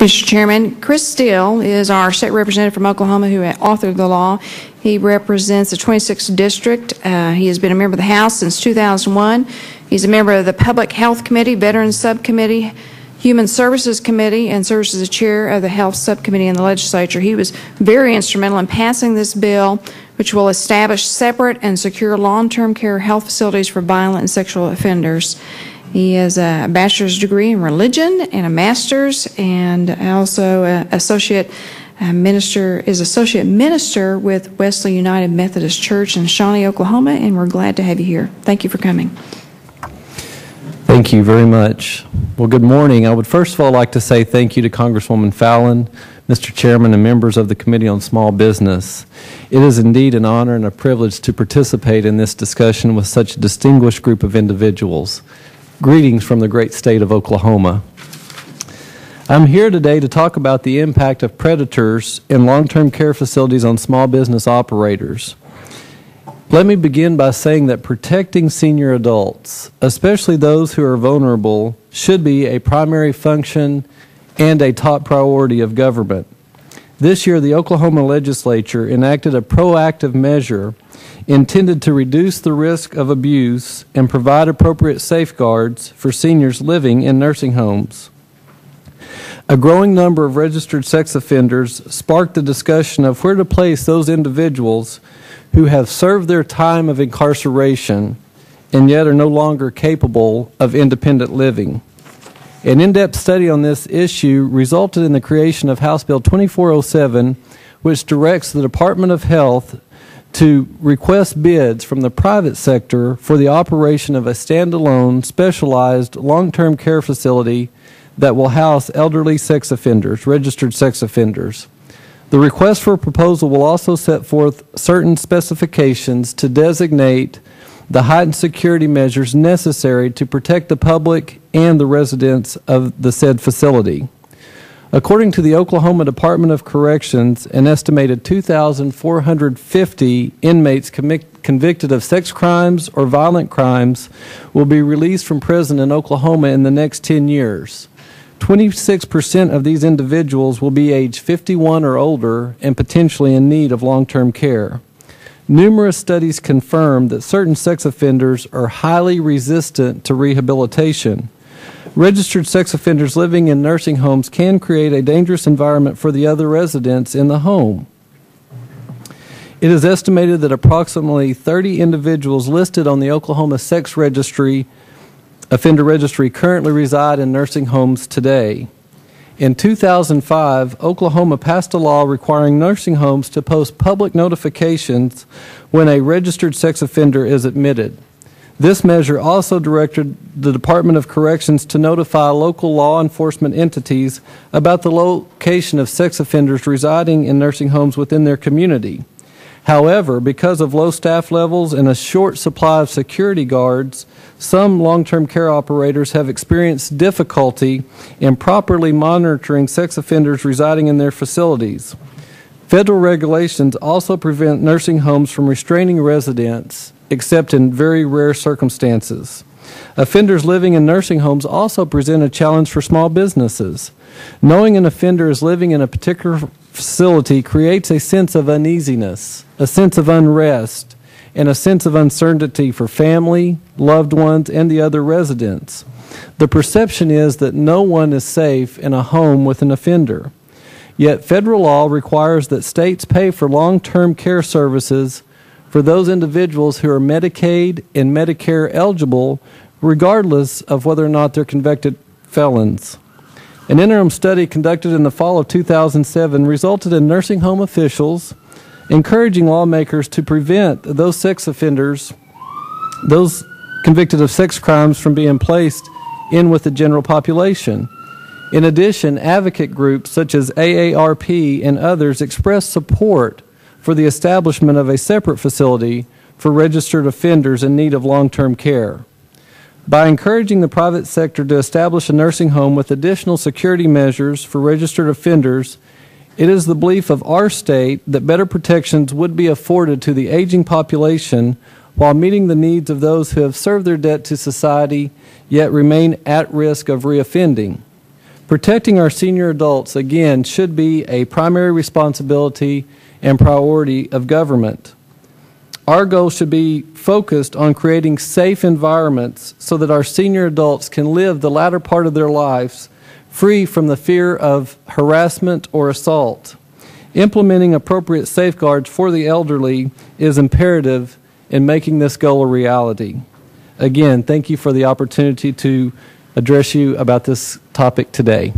Mr. Chairman, Kris Steele is our state representative from Oklahoma who authored the law. He represents the 26th District. He has been a member of the House since 2001. He's a member of the Public Health Committee, Veterans Subcommittee, Human Services Committee, and serves as the chair of the Health Subcommittee in the legislature. He was very instrumental in passing this bill, which will establish separate and secure long-term care health facilities for violent and sexual offenders. He has a bachelor's degree in religion and a master's, and also associate minister with Wesley United Methodist Church in Shawnee, Oklahoma, and we're glad to have you here. Thank you for coming. Thank you very much. Well, good morning. I would first of all like to say thank you to Congresswoman Fallon, Mr. Chairman, and members of the Committee on Small Business. It is indeed an honor and a privilege to participate in this discussion with such a distinguished group of individuals. Greetings from the great state of Oklahoma. I'm here today to talk about the impact of predators in long-term care facilities on small business operators. Let me begin by saying that protecting senior adults, especially those who are vulnerable, should be a primary function and a top priority of government. This year, the Oklahoma legislature enacted a proactive measure intended to reduce the risk of abuse and provide appropriate safeguards for seniors living in nursing homes. A growing number of registered sex offenders sparked the discussion of where to place those individuals who have served their time of incarceration and yet are no longer capable of independent living. An in-depth study on this issue resulted in the creation of House Bill 2407, which directs the Department of Health to request bids from the private sector for the operation of a standalone, specialized long-term care facility that will house elderly sex offenders, registered sex offenders. The request for proposal will also set forth certain specifications to designate the heightened security measures necessary to protect the public and the residents of the said facility. According to the Oklahoma Department of Corrections, an estimated 2,450 inmates convicted of sex crimes or violent crimes will be released from prison in Oklahoma in the next 10 years. 26% of these individuals will be age 51 or older and potentially in need of long-term care. Numerous studies confirm that certain sex offenders are highly resistant to rehabilitation. Registered sex offenders living in nursing homes can create a dangerous environment for the other residents in the home. It is estimated that approximately 30 individuals listed on the Oklahoma Sex Offender Registry currently reside in nursing homes today. In 2005, Oklahoma passed a law requiring nursing homes to post public notifications when a registered sex offender is admitted. This measure also directed the Department of Corrections to notify local law enforcement entities about the location of sex offenders residing in nursing homes within their community. However, because of low staff levels and a short supply of security guards, some long-term care operators have experienced difficulty in properly monitoring sex offenders residing in their facilities. Federal regulations also prevent nursing homes from restraining residents except in very rare circumstances. Offenders living in nursing homes also present a challenge for small businesses. Knowing an offender is living in a particular facility creates a sense of uneasiness, a sense of unrest, and a sense of uncertainty for family, loved ones, and the other residents. The perception is that no one is safe in a home with an offender. Yet federal law requires that states pay for long-term care services for those individuals who are Medicaid and Medicare eligible, regardless of whether or not they're convicted felons. An interim study conducted in the fall of 2007 resulted in nursing home officials encouraging lawmakers to prevent those sex offenders, those convicted of sex crimes, from being placed in with the general population. In addition, advocate groups such as AARP and others expressed support for the establishment of a separate facility for registered offenders in need of long-term care. By encouraging the private sector to establish a nursing home with additional security measures for registered offenders, it is the belief of our state that better protections would be afforded to the aging population while meeting the needs of those who have served their debt to society yet remain at risk of reoffending. Protecting our senior adults, again, should be a primary responsibility and priority of government. Our goal should be focused on creating safe environments so that our senior adults can live the latter part of their lives free from the fear of harassment or assault. Implementing appropriate safeguards for the elderly is imperative in making this goal a reality. Again, thank you for the opportunity to address you about this topic today.